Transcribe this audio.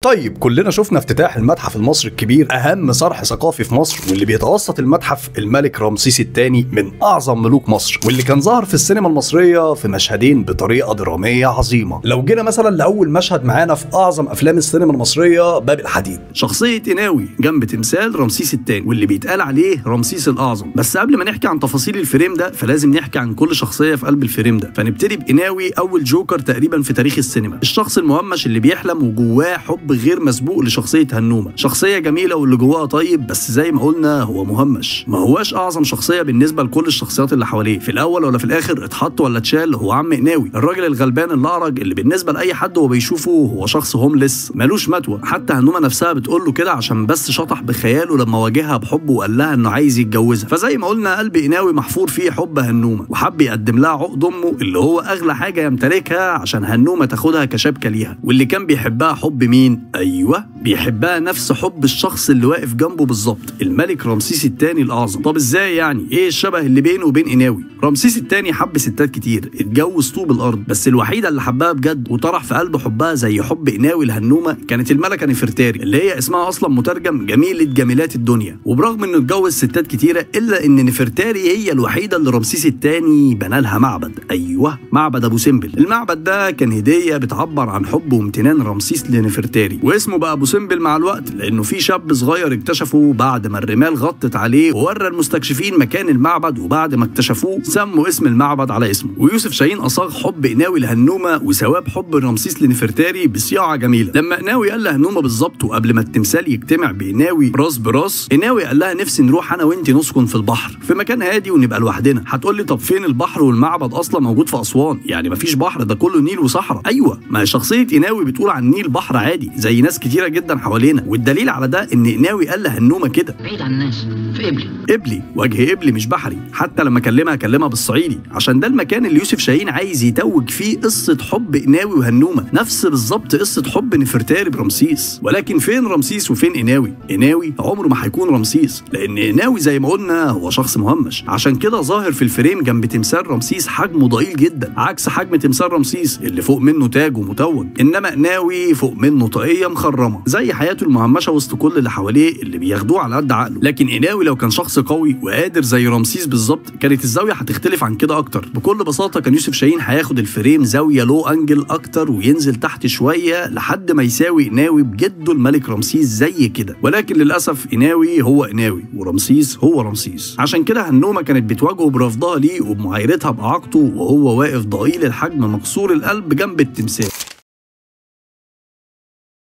طيب كلنا شفنا افتتاح المتحف المصري الكبير، اهم صرح ثقافي في مصر، واللي بيتوسط المتحف الملك رمسيس الثاني من اعظم ملوك مصر، واللي كان ظهر في السينما المصريه في مشهدين بطريقه دراميه عظيمه. لو جينا مثلا لاول مشهد معانا في اعظم افلام السينما المصريه، باب الحديد، شخصيه قناوي جنب تمثال رمسيس الثاني واللي بيتقال عليه رمسيس الاعظم. بس قبل ما نحكي عن تفاصيل الفريم ده فلازم نحكي عن كل شخصيه في قلب الفريم ده. فنبتدي بقناوي، اول جوكر تقريبا في تاريخ السينما، الشخص المهمش اللي بيحلم وجواه حب غير مسبوق لشخصيه هنومه، شخصيه جميله واللي جواها طيب، بس زي ما قلنا هو مهمش، ما هواش اعظم شخصيه بالنسبه لكل الشخصيات اللي حواليه. في الاول ولا في الاخر اتحط ولا اتشال هو عم قناوي، الراجل الغلبان الاعرج اللي بالنسبه لاي حد هو بيشوفه هو شخص هوملس مالوش متوى. حتى هنومه نفسها بتقول له كده عشان بس شطح بخياله لما واجهها بحبه وقال لها انه عايز يتجوزها. فزي ما قلنا قلب قناوي محفور فيه حب هنومه، وحب يقدم لها عقد امه اللي هو اغلى حاجه يمتلكها عشان هنومه تاخدها كشبكه ليها. واللي كان بيحبها حب مين؟ ايوه بيحبها نفس حب الشخص اللي واقف جنبه بالظبط، الملك رمسيس الثاني الاعظم. طب ازاي يعني؟ ايه الشبه اللي بينه وبين قناوي؟ رمسيس الثاني حب ستات كتير، اتجوز طوب الارض، بس الوحيده اللي حبها بجد وطرح في قلب حبها زي حب قناوي لهنومه كانت الملكه نفرتاري، اللي هي اسمها اصلا مترجم جميله جميلات الدنيا. وبرغم انه اتجوز ستات كتيره الا ان نفرتاري هي الوحيده اللي رمسيس الثاني بنى لها معبد، ايوه معبد ابو سمبل. المعبد ده كان هديه بتعبر عن حب وامتنان رمسيس لنفرتاري، واسمه بقى ابو سمبل مع الوقت لانه في شاب صغير اكتشفه بعد ما الرمال غطت عليه وورى المستكشفين مكان المعبد، وبعد ما اكتشفوه سموا اسم المعبد على اسمه. ويوسف شاهين اصاغ حب قناوي لهنومه وثواب حب رمسيس لنفرتاري بصياعه جميله. لما قناوي قال لهنومه بالظبط وقبل ما التمثال يجتمع بقناوي راس براس، قناوي قال لها نفسي نروح انا وانت نسكن في البحر في مكان هادي ونبقى لوحدنا. هتقول لي طب فين البحر؟ والمعبد اصلا موجود في اسوان، يعني مفيش بحر، ده كله نيل وصحراء. ايوه ما هي شخصيه قناوي بتقول عن النيل بحر عادي زي ناس كتيره جدا حوالينا، والدليل على ده ان قناوي قال لهنومه كده بعيد عن الناس في قبلي وجه قبلي مش بحري. حتى لما كلمها بالصعيدي عشان ده المكان اللي يوسف شاهين عايز يتوج فيه قصه حب قناوي وهنومه، نفس بالظبط قصه حب نفرتاري برمسيس. ولكن فين رمسيس وفين قناوي؟ قناوي عمره ما هيكون رمسيس، لان قناوي زي ما قلنا هو شخص مهمش، عشان كده ظاهر في الفريم جنب تمثال رمسيس حجمه ضئيل جدا عكس حجم تمثال رمسيس اللي فوق منه تاج ومتوج، انما قناوي فوق منه طاقيه مخرمه زي حياته المهمشه وسط كل اللي حواليه اللي بياخدوه على قد عقله. لكن قناوي لو كان شخص قوي وقادر زي رمسيس بالظبط كانت الزاويه هتختلف عن كده اكتر. بكل بساطه كان يوسف شاهين هياخد الفريم زاويه لو انجل اكتر وينزل تحت شويه لحد ما يساوي قناوي بجده الملك رمسيس زي كده. ولكن للاسف قناوي هو قناوي ورمسيس هو رمسيس، عشان كده هنومه كانت بتواجهه برفضها ليه وبمعايرتها باعاقته وهو واقف ضئيل الحجم مكسور القلب جنب التمثال.